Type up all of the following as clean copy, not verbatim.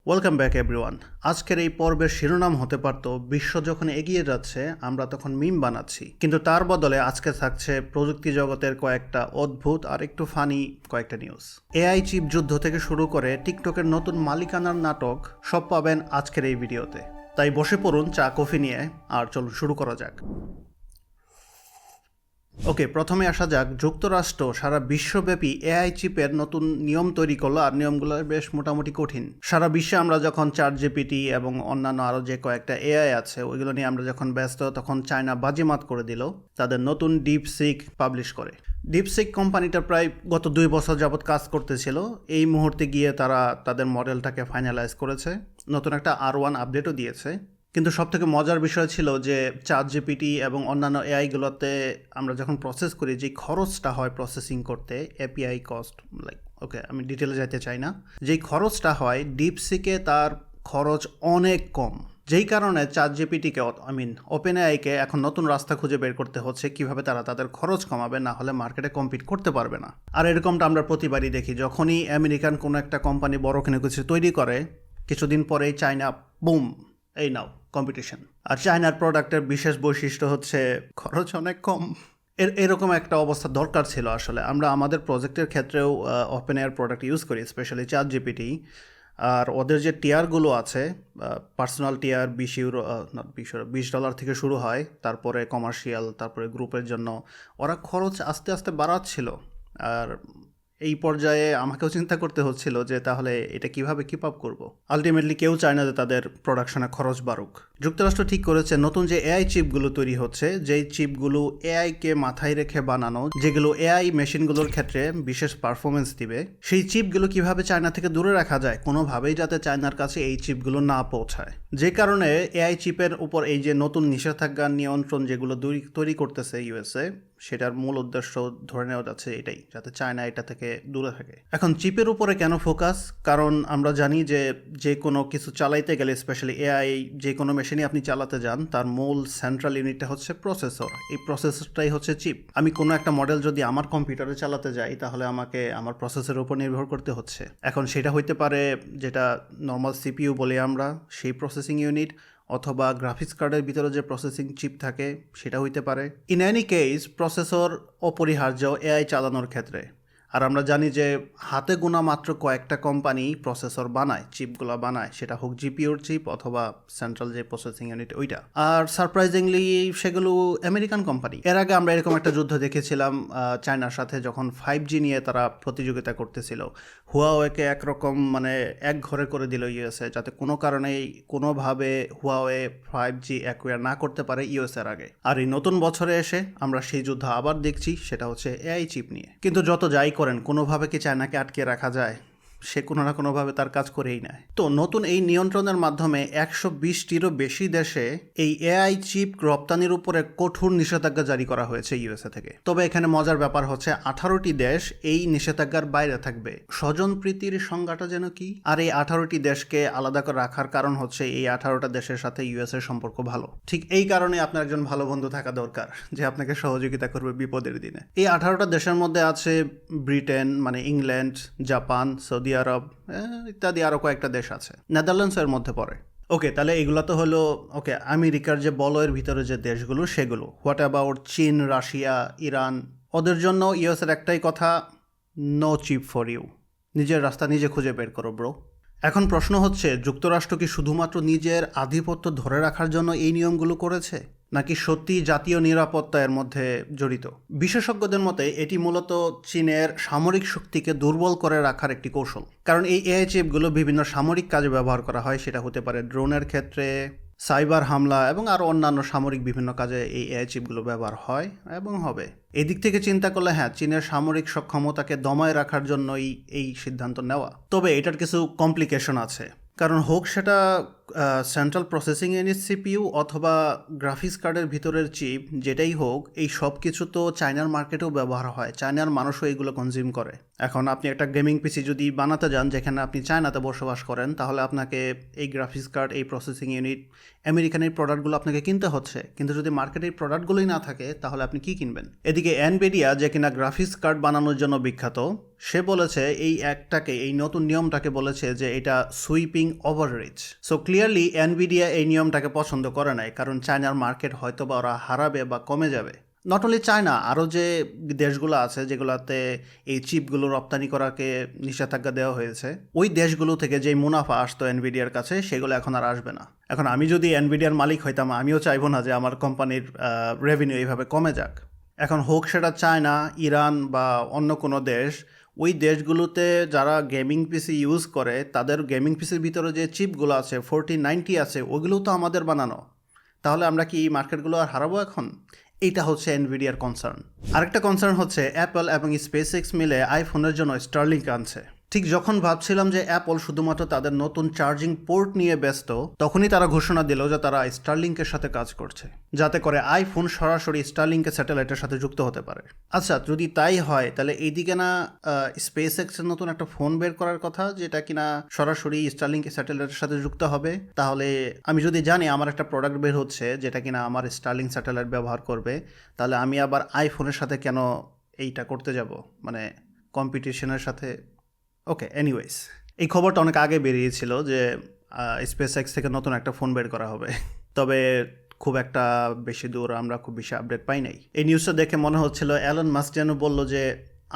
Welcome back everyone. আজকের এই পর্বের শিরোনাম হতে পারত বিশ্ব যখন এগিয়ে যাচ্ছে আমরা তখন মিম বানাচ্ছি, কিন্তু তার বদলে আজকে থাকছে প্রযুক্তি জগতের কয়েকটা অদ্ভুত আর একটু ফানি কয়েকটা নিউজ। এআই চিপ যুদ্ধ থেকে শুরু করে টিকটকের নতুন মালিকানার নাটক সব পাবেন আজকের এই ভিডিওতে। তাই বসে পড়ুন চা কফি নিয়ে, আর চলুন শুরু করা যাক। ওকে, প্রথমে আসা যাক, যুক্তরাষ্ট্র সারা বিশ্বব্যাপী এআই চিপের নতুন নিয়ম তৈরি করলো, আর নিয়মগুলো বেশ মোটামুটি কঠিন। সারা বিশ্বে আমরা যখন চ্যাটজিপিটি এবং অন্যান্য আরও যে কয়েকটা এআই আছে ওইগুলো নিয়ে আমরা যখন ব্যস্ত, তখন চায়না বাজিমাত করে দিল, তাদের নতুন ডিপসিক পাবলিশ করে। ডিপসিক কোম্পানিটা প্রায় গত 2 বছর যাবৎ কাজ করতেছিল, এই মুহূর্তে গিয়ে তারা তাদের মডেলটাকে ফাইনালাইজ করেছে, নতুন একটা R1 আপডেটও দিয়েছে। কিন্তু সবথেকে মজার বিষয় ছিল যে চ্যাটজিপিটি এবং অন্যান্য এআইগুলোতে আমরা যখন প্রসেস করি, যে খরচটা হয় প্রসেসিং করতে, এপিআই কস্ট, ওকে আমি ডিটেলে যাইতে চাই না, যেই খরচটা হয় ডিপসিকে তার খরচ অনেক কম, যেই কারণে চ্যাটজিপিটিকে ওপেন এআইকে এখন নতুন রাস্তা খুঁজে বের করতে হচ্ছে কিভাবে তারা তাদের খরচ কমাবে, না হলে মার্কেটে কম্পিট করতে পারবে না। আর এরকমটা আমরা প্রতিবারই দেখি, যখনই আমেরিকান কোনো একটা কোম্পানি বড় কোনো কিছু তৈরি করে, কিছুদিন পরেই চায়না বুম, এই নাও কম্পিটিশন। আর চায়নার প্রোডাক্টের বিশেষ বৈশিষ্ট্য হচ্ছে খরচ অনেক কম। এরকম একটা অবস্থা দরকার ছিল আসলে। আমরা আমাদের প্রজেক্টের ক্ষেত্রেও ওপেন এয়ার প্রোডাক্ট ইউজ করি, স্পেশালি চ্যাটজিপিটি। আর ওদের যে টিয়ারগুলো আছে, পার্সোনাল টিয়ার $20 থেকে শুরু হয়, তারপরে কমার্শিয়াল, তারপরে গ্রুপের জন্য ওরা খরচ আস্তে আস্তে বাড়াচ্ছিল। আর এই পর্যায়ে আমাকেও চিন্তা করতে হচ্ছিল যে তাহলে এটা কিভাবে কিপ আপ করবো। আলটিমেটলি কেউ চায় না যে তাদের প্রোডাকশনে খরচ বাড়ুক। যুক্তরাষ্ট্র ঠিক করেছে নতুন যে এআই চিপগুলো তৈরি হচ্ছে, যেই চিপগুলো এআইকে মাথায় রেখে বানানো, যেগুলো এআই মেশিনগুলোর ক্ষেত্রে বিশেষ পারফরমেন্স দিবে, সেই চিপগুলো কিভাবে চায়না থেকে দূরে রাখা যায়, কোনোভাবেই যাতে চায়নার কাছে এই চিপগুলো না পৌঁছায়। যে কারণে এআই চিপের উপর এই যে নতুন নিষেধাজ্ঞা নিয়ন্ত্রণ যেগুলো তৈরি করতেছে ইউএসএ, সেটার মূল উদ্দেশ্য ধরে নেওয়া যাচ্ছে এটাই, যাতে চায়না এটা থেকে দূরে থাকে। এখন চিপের উপরে কেন ফোকাস? কারণ আমরা জানি যে কোনো কিছু চালাইতে গেলে, স্পেশালি এআই, যে কোনো মেশিনই আপনি চালাতে যান, তার মূল সেন্ট্রাল ইউনিটটা হচ্ছে প্রসেসর। এই প্রসেসরটাই হচ্ছে চিপ। আমি কোনো একটা মডেল যদি আমার কম্পিউটারে চালাতে যাই, তাহলে আমাকে আমার প্রসেসরের উপর নির্ভর করতে হচ্ছে। এখন সেটা হইতে পারে যেটা নর্মাল সিপিইউ বলি আমরা, সেই প্রসেসিং ইউনিট, অথবা গ্রাফিক্স কার্ডের ভিতরে যে প্রসেসিং চিপ থাকে সেটা হইতে পারে। ইন এনি কেস প্রসেসর অপরিহার্য এআই চালানোর ক্ষেত্রে। আর আমরা জানি যে হাতে গোনা মাত্র কয়েকটা কোম্পানি প্রসেসর বানায়, চিপগুলো বানায়, সেটা হোক জিপিওর চিপ অথবা সেন্ট্রাল যে প্রসেসিং ইউনিট ওইটা। আর সারপ্রাইজিংলি সেগুলো আমেরিকান কোম্পানি। এর আগে আমরা এরকম একটা যুদ্ধ দেখেছিলাম চায়নার সাথে, যখন 5G নিয়ে তারা প্রতিযোগিতা করতেছিল। হুয়াওয়েকে একরকম এক ঘরে করে দিল ইউএসএ, যাতে কোনো কারণেই কোনোভাবে হুয়াওয়ে 5G অ্যাকুয়ার না করতে পারে ইউএসএর আগে। আর এই নতুন বছরে এসে আমরা সেই যুদ্ধ আবার দেখছি, সেটা হচ্ছে এআই চিপ নিয়ে। কিন্তু যত যাই করেন, কোনোভাবে কি চায়নাকে আটকে রাখা যায়? সে কোনো না কোনোভাবে তার কাজ করেই নেয়। তো নতুন এই নিয়ন্ত্রণের মাধ্যমে 120টিরও বেশি দেশে এই এআই চিপ রপ্তানির উপরে কঠোর নিষেধাজ্ঞা জারি করা হয়েছে ইউএসএ থেকে। তবে এখানে মজার ব্যাপার হচ্ছে 18টি দেশ এই নিষেধাজ্ঞার বাইরে থাকবে। স্বজনপ্রীতির সংজ্ঞাটা যেন কি? আর এই 18টি দেশকে আলাদা করে রাখার কারণ হচ্ছে এই 18টা দেশের সাথে ইউএসএর সম্পর্ক ভালো। ঠিক এই কারণে আপনার একজন ভালো বন্ধু থাকা দরকার, যে আপনাকে সহযোগিতা করবে বিপদের দিনে। এই 18টা দেশের মধ্যে আছে ব্রিটেন, ইংল্যান্ড, জাপান, সৌদি আরব ইত্যাদি আরও কয়েকটা দেশ আছে। নেদারল্যান্ডসের মধ্যে পড়ে। ওকে, তাহলে এগুলো তো হলো ওকে আমেরিকার যে বলয়ের ভিতরে যে দেশগুলো সেগুলো। হোয়াট অ্যাবাউট চীন, রাশিয়া, ইরান? ওদের জন্য ইউএসের একটাই কথা, নো চিপ ফর ইউ। নিজের রাস্তা নিজে খুঁজে বের করো ব্রো। এখন প্রশ্ন হচ্ছে, যুক্তরাষ্ট্র কি শুধুমাত্র নিজের আধিপত্য ধরে রাখার জন্য এই নিয়মগুলো করেছে, নাকি সত্যি জাতীয় নিরাপত্তা এর মধ্যে জড়িত? বিশেষজ্ঞদের মতে এটি মূলত চীনের সামরিক শক্তিকে দুর্বল করে রাখার একটি কৌশল। কারণ এই এআই চিপগুলো বিভিন্ন সামরিক কাজে ব্যবহার করা হয়, সেটা হতে পারে ড্রোনের ক্ষেত্রে, সাইবার হামলা এবং আরও অন্যান্য সামরিক বিভিন্ন কাজে এই এআই চিপগুলো ব্যবহার হয় এবং হবে। এদিক থেকে চিন্তা করলে হ্যাঁ, চীনের সামরিক সক্ষমতাকে দমায় রাখার জন্যই এই সিদ্ধান্ত নেওয়া। তবে এটার কিছু কমপ্লিকেশন আছে, কারণ হোক সেটা সেন্ট্রাল প্রসেসিং ইউনিট সিপিইউ অথবা গ্রাফিক্স কার্ডের ভিতরের চিপ যেটাই হোক, এই সব কিছু তো চায়নার মার্কেটেও ব্যবহার হয়, চায়নার মানুষও এইগুলো কনজিউম করে। এখন আপনি একটা গেমিং পিসি যদি বানাতে যান যেখানে আপনি চায়নাতে বসবাস করেন, তাহলে আপনাকে এই গ্রাফিক্স কার্ড, এই প্রসেসিং ইউনিট, আমেরিকান এই প্রোডাক্টগুলো আপনাকে কিনতে হচ্ছে। কিন্তু যদি মার্কেটে এই প্রোডাক্টগুলোই না থাকে তাহলে আপনি কি কিনবেন? এদিকে এনভিডিয়া, যে কিনা গ্রাফিক্স কার্ড বানানোর জন্য বিখ্যাত, সে বলেছে এই নতুন নিয়মটাকে বলেছে যে এটা সুইপিং ওভাররিচ। সো ক্লিয়ারলি এনভিডিয়া এই নিয়মটাকে পছন্দ করে নাই, কারণ চায়নার মার্কেট হয়তো বা ওরা হারাবে বা কমে যাবে। নট অনলি চায়না, আরও যে দেশগুলো আছে যেগুলোতে এই চিপগুলো রপ্তানি করাকে নিষেধাজ্ঞা দেওয়া হয়েছে, ওই দেশগুলো থেকে যে মুনাফা আসতো এনভিডিয়ার কাছে সেগুলো এখন আর আসবে না। এখন আমি যদি এনভিডিয়ার মালিক হইতাম, আমিও চাইবো না যে আমার কোম্পানির রেভিনিউ এইভাবে কমে যাক। এখন হোক সেটা চায়না, ইরান বা অন্য কোনো দেশ, ওই দেশগুলোতে যারা গেমিং পিসি ইউজ করে তাদের গেমিং পিসির ভিতরে যে চিপগুলো আছে 4090 আছে, ওগুলোও তো আমাদের বানানো। তাহলে আমরা কি এই মার্কেটগুলো আর হারাবো এখন? এইটা হচ্ছে এনভিডিয়ার কনসার্ন। আরেকটা কনসার্ন হচ্ছে অ্যাপল এবং স্পেসএক্স মিলে আইফোনের জন্য স্টারলিংক আনছে। ঠিক যখন ভাবছিলাম যে অ্যাপল শুধুমাত্র তাদের নতুন চার্জিং পোর্ট নিয়ে ব্যস্ত, তখনই তারা ঘোষণা দিল যে তারা স্টারলিংকের সাথে কাজ করছে, যাতে করে আইফোন সরাসরি স্টারলিংকের স্যাটেলাইটের সাথে যুক্ত হতে পারে। আচ্ছা, যদি তাই হয় তাহলে এইদিকে না স্পেসএক্সের নতুন একটা ফোন বের করার কথা, যেটা কিনা সরাসরি স্টারলিংকের স্যাটেলাইটের সাথে যুক্ত হবে। তাহলে আমি যদি জানি আমার একটা প্রোডাক্ট বের হচ্ছে যেটা কিনা আমার স্টারলিং স্যাটেলাইট ব্যবহার করবে, তাহলে আমি আবার আইফোনের সাথে কেন এইটা করতে যাব, মানে কম্পিটিশনের সাথে? ওকে, এনিওয়েজ, এই খবরটা অনেক আগে বেরিয়েছিল যে স্পেসএক্স থেকে নতুন একটা ফোন বের করা হবে, তবে খুব একটা বেশি দূর আমরা খুব বেশি আপডেট পাই নাই। এই নিউজটা দেখে মনে হচ্ছিল অ্যালন মাস্ক যেন বললো যে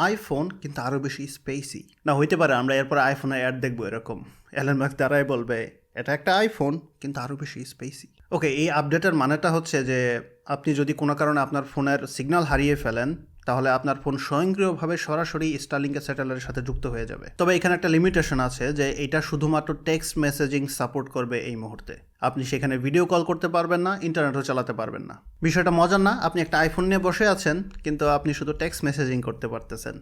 আইফোন কিন্তু আরও বেশি স্পেসি। না হইতে পারে আমরা এরপর আইফোনের অ্যাড দেখবো এরকম, অ্যালন মাস্ক দ্বারাই বলবে এটা একটা আইফোন কিন্তু আরও বেশি স্পেসি। ওকে, এই আপডেটের মানেটা হচ্ছে যে আপনি যদি কোনো কারণে আপনার ফোনের সিগন্যাল হারিয়ে ফেলেন, তাহলে আপনার ফোন স্বয়ংক্রিয়ভাবে সরাসরি স্টারলিংকের স্যাটেলাইটের সাথে যুক্ত হয়ে যাবে। তবে এখানে একটা লিমিটেশন আছে যে এটা শুধুমাত্র টেক্সট মেসেজিং সাপোর্ট করবে এই মুহূর্তে। আপনি সেখানে ভিডিও কল করতে পারবেন না, ইন্টারনেটও চালাতে পারবেন না। বিষয়টা মজার না? আপনি একটা আইফোন নিয়ে বসে আছেন কিন্তু আপনি শুধু টেক্সট মেসেজিং করতে পারতেছেন,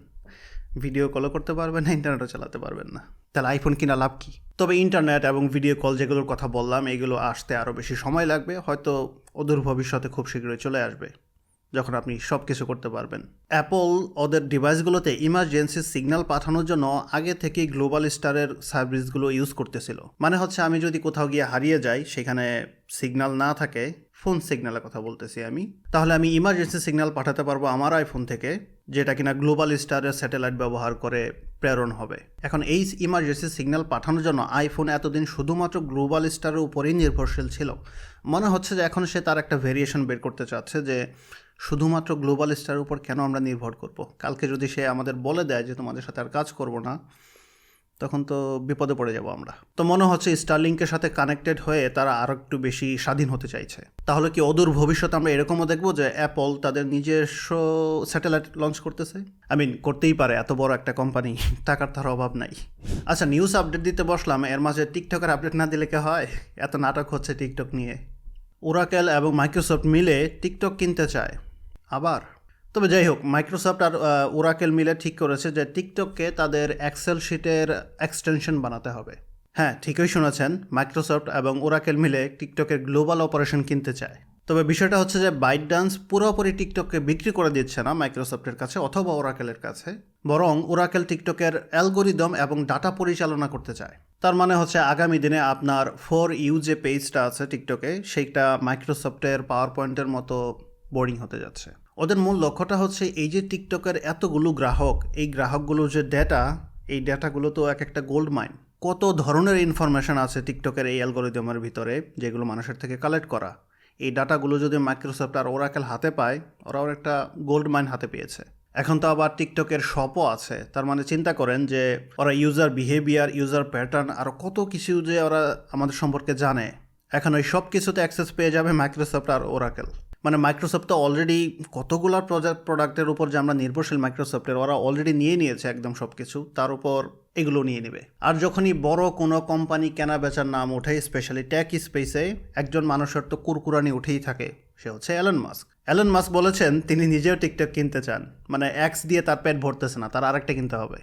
ভিডিও কলও করতে পারবেন না, ইন্টারনেটও চালাতে পারবেন না। তাহলে আইফোন কিনা লাভ কি? তবে ইন্টারনেট এবং ভিডিও কল যেগুলোর কথা বললাম, এগুলো আসতে আরও বেশি সময় লাগবে, হয়তো অদূর ভবিষ্যতে খুব শীঘ্রই চলে আসবে, যখন আপনি সব কিছু করতে পারবেন। অ্যাপল ওদের ডিভাইসগুলোতে ইমার্জেন্সি সিগন্যাল পাঠানোর জন্য আগে থেকেই গ্লোবাল স্টারের সার্ভিসগুলো ইউজ করতেছিল। মানে হচ্ছে আমি যদি কোথাও গিয়ে হারিয়ে যাই, সেখানে সিগন্যাল না থাকে, ফোন সিগন্যালের কথা বলতেছি আমি, তাহলে আমি ইমার্জেন্সি সিগন্যাল পাঠাতে পারবো আমার আইফোন থেকে, যেটা কিনা গ্লোবাল স্টারের স্যাটেলাইট ব্যবহার করে প্রেরণ হবে। এখন এই ইমার্জেন্সি সিগন্যাল পাঠানোর জন্য আইফোন এতদিন শুধুমাত্র গ্লোবাল স্টারের উপরেই নির্ভরশীল ছিল। মনে হচ্ছে যে এখন সে তার একটা ভেরিয়েশন বের করতে চাচ্ছে যে শুধুমাত্র গ্লোবাল স্টারের উপর কেন আমরা নির্ভর করব। কালকে যদি সে আমাদের বলে দেয় যে তোমাদের সাথে আর কাজ করব না, তখন তো বিপদে পড়ে যাব আমরা। তো মনে হচ্ছে স্টারলিংকের সাথে কানেক্টেড হয়ে তারা আরও একটু বেশি স্বাধীন হতে চাইছে। তাহলে কি অদূর ভবিষ্যতে আমরা এরকমও দেখবো যে অ্যাপল তাদের নিজস্ব স্যাটেলাইট লঞ্চ করতেছে? করতেই পারে, এত বড় একটা কোম্পানি, টাকার তার অভাব নাই। আচ্ছা, নিউজ আপডেট দিতে বসলাম, এর মাঝে টিকটকের আপডেট না দিলে কে হয়? এত নাটক হচ্ছে টিকটক নিয়ে। ওরাকেল এবং মাইক্রোসফট মিলে টিকটক কিনতে চায় আবার। তবে যাই হোক, মাইক্রোসফট আর ওরাকেল মিলে ঠিক করেছে যে টিকটককে তাদের এক্সেল শিটের এক্সটেনশন বানাতে হবে। হ্যাঁ, ঠিকই শুনেছেন, মাইক্রোসফট এবং ওরাকেল মিলে টিকটকের গ্লোবাল অপারেশন কিনতে চায়। তবে বিষয়টা হচ্ছে যে বাইটডান্স পুরোপুরি টিকটককে বিক্রি করে দিচ্ছে না মাইক্রোসফটের কাছে অথবা ওরাকেলের কাছে, বরং ওরাকেল টিকটকের অ্যালগোরিদম এবং ডাটা পরিচালনা করতে চায়। তার মানে হচ্ছে আগামী দিনে আপনার ফর ইউ যে পেজটা আছে টিকটকে, সেইটা মাইক্রোসফটের পাওয়ার পয়েন্টের মতো বোরিং হতে যাচ্ছে। ওদের মূল লক্ষ্যটা হচ্ছে এই যে টিকটকের এতগুলো গ্রাহক, এই গ্রাহকগুলোর যে ডেটা, এই ডেটাগুলো তো এক একটা গোল্ড মাইন। কত ধরনের ইনফরমেশন আছে টিকটকের এই অ্যালগোরিদমের ভিতরে, যেগুলো মানুষের থেকে কালেক্ট করা। এই ডাটাগুলো যদি মাইক্রোসফট আর ওরাকেল হাতে পায়, ওরাও একটা গোল্ড মাইন হাতে পেয়েছে। এখন তো আবার টিকটকের শপও আছে। তার মানে চিন্তা করেন যে ওরা ইউজার বিহেভিয়ার, ইউজার প্যাটার্ন, আরও কত কিছু যে ওরা আমাদের সম্পর্কে জানে। এখন ওই সব কিছুতে অ্যাক্সেস পেয়ে যাবে মাইক্রোসফট আর ওরাকেল। মানে মাইক্রোসফট তো অলরেডি কতগুলো প্রোডাক্টের উপর যে আমরা নির্ভরশীল মাইক্রোসফটের, ওরা অলরেডি নিয়ে নিয়েছে একদম সব কিছু, তার উপর এগুলো নিয়ে নেবে। আর যখনই বড় কোনো কোম্পানি কেনা বেচার নাম ওঠে, স্পেশালি টেক স্পেসে, একজন মানুষের তো কুরকুরানি উঠেই থাকে, সে হচ্ছে অ্যালন মাস্ক। অ্যালন মাস্ক বলেছেন তিনি নিজেও টিকটক কিনতে চান। মানে এক্স দিয়ে তার পেট ভরতেছে না, তার আরেকটা কিনতে হবে।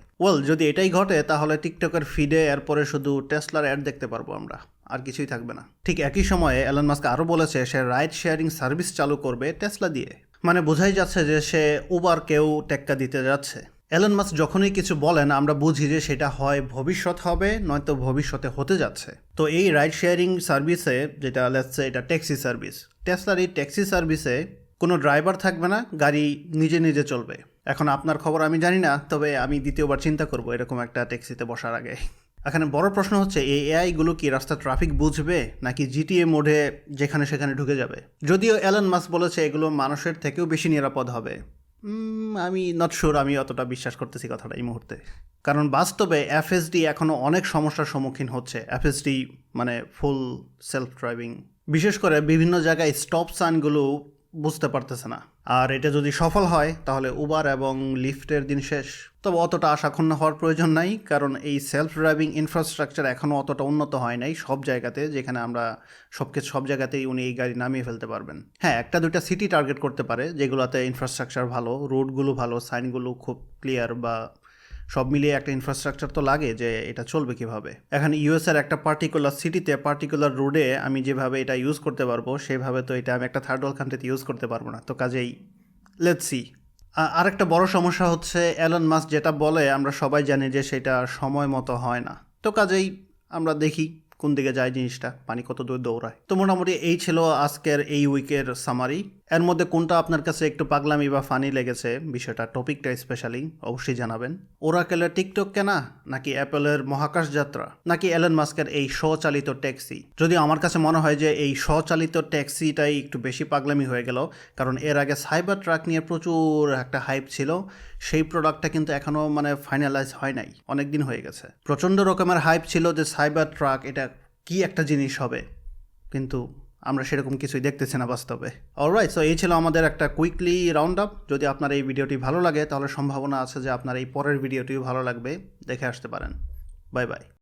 যদি এটাই ঘটে তাহলে টিকটকের ফিডে এরপরে শুধু টেসলার অ্যাড দেখতে পারবো আমরা, আর কিছুই থাকবে না। ঠিক একই সময়ে এলন মাস্ক আরও বলেছে সে রাইড শেয়ারিং সার্ভিস চালু করবে টেসলা দিয়ে। মানে বোঝাই যাচ্ছে যে সে উবারকেও টেক্কা দিতে যাচ্ছে। এলন মাস্ক যখনই কিছু বলেন আমরা বুঝি যে সেটা হয় ভবিষ্যৎ হবে, নয়তো ভবিষ্যতে হতে যাচ্ছে। তো এই রাইড শেয়ারিং সার্ভিসে, যেটা লেটসে এটা ট্যাক্সি সার্ভিস, টেসলার এই ট্যাক্সি সার্ভিসে কোনো ড্রাইভার থাকবে না, গাড়ি নিজে নিজে চলবে। এখন আপনার খবর আমি জানি না, তবে আমি দ্বিতীয়বার চিন্তা করব এরকম একটা ট্যাক্সিতে বসার আগে। এখানে বড় প্রশ্ন হচ্ছে এই এআইগুলো কি রাস্তার ট্রাফিক বুঝবে নাকি জিটিএ মোডে যেখানে সেখানে ঢুকে যাবে? যদিও এলন মাস্ক বলেছে এগুলো মানুষের থেকেও বেশি নিরাপদ হবে, আমি নট শিওর আমি অতটা বিশ্বাস করতেছি কথাটা এই মুহূর্তে। কারণ বাস্তবে এফএসডি এখনও অনেক সমস্যার সম্মুখীন হচ্ছে। এফএসডি মানে ফুল সেলফ ড্রাইভিং, বিশেষ করে বিভিন্ন জায়গায় স্টপ সাইনগুলো বুঝতে পারতেছে না। আর এটা যদি সফল হয় তাহলে উবার এবং লিফটের দিন শেষ। তবে অতটা আশাক্ষুণ্ণ হওয়ার প্রয়োজন নাই, কারণ এই সেলফ ড্রাইভিং ইনফ্রাস্ট্রাকচার এখনও অতটা উন্নত হয় নাই সব জায়গাতে, যেখানে আমরা সব জায়গাতেই উনি এই গাড়ি নামিয়ে ফেলতে পারবেন। হ্যাঁ, একটা দুইটা সিটি টার্গেট করতে পারে যেগুলোতে ইনফ্রাস্ট্রাকচার ভালো, রোডগুলো ভালো, সাইনগুলো খুব ক্লিয়ার, বা সব মিলিয়ে একটা ইনফ্রাস্ট্রাকচার তো লাগে যে এটা চলবে কিভাবে। এখন ইউএসের একটা পার্টিকুলার সিটিতে পার্টিকুলার রোডে আমি যেভাবে এটা ইউজ করতে পারবো সেভাবে তো এটা আমি একটা থার্ড ওয়ার্ল্ড কান্ট্রিতে ইউজ করতে পারবো না। তো কাজেই লেটস সি। আরেকটা বড় সমস্যা হচ্ছে এলন মাস্ক যেটা বলে আমরা সবাই জানি যে সেটা সময় মতো হয় না। তো কাজেই আমরা দেখি কোন দিকে যায় জিনিসটা, পানি কত দূর দৌড়ায়। তো মোটামুটি এই ছিল আজকের এই উইকের সামারি। এর মধ্যে কোনটা আপনার কাছে একটু পাগলামি বা ফানি লেগেছে বিষয়টা, টপিকটা স্পেশালি অবশ্যই জানাবেন। ওরাকেলের টিকটক কেনা, নাকি অ্যাপেলের মহাকাশ যাত্রা, নাকি এলন মাস্কের এই স্বচালিত ট্যাক্সি? যদি আমার কাছে মনে হয় যে এই স্বচালিত ট্যাক্সিটাই একটু বেশি পাগলামি হয়ে গেল, কারণ এর আগে সাইবার ট্রাক নিয়ে প্রচুর একটা হাইপ ছিল, সেই প্রোডাক্টটা কিন্তু এখনও মানে ফাইনালাইজ হয় নাই, অনেক দিন হয়ে গেছে। প্রচণ্ড রকমের হাইপ ছিল যে সাইবার ট্রাক এটা কি একটা জিনিস হবে, কিন্তু আমরা সেরকম কিছুই দেখতেছি না বাস্তবে। অলরাইট, সো এই ছিল আমাদের একটা কুইকলি রাউন্ড আপ। যদি আপনার এই ভিডিওটি ভালো লাগে তাহলে সম্ভাবনা আছে যে আপনার এই পরের ভিডিওটিও ভালো লাগবে, দেখে আসতে পারেন। Bye bye.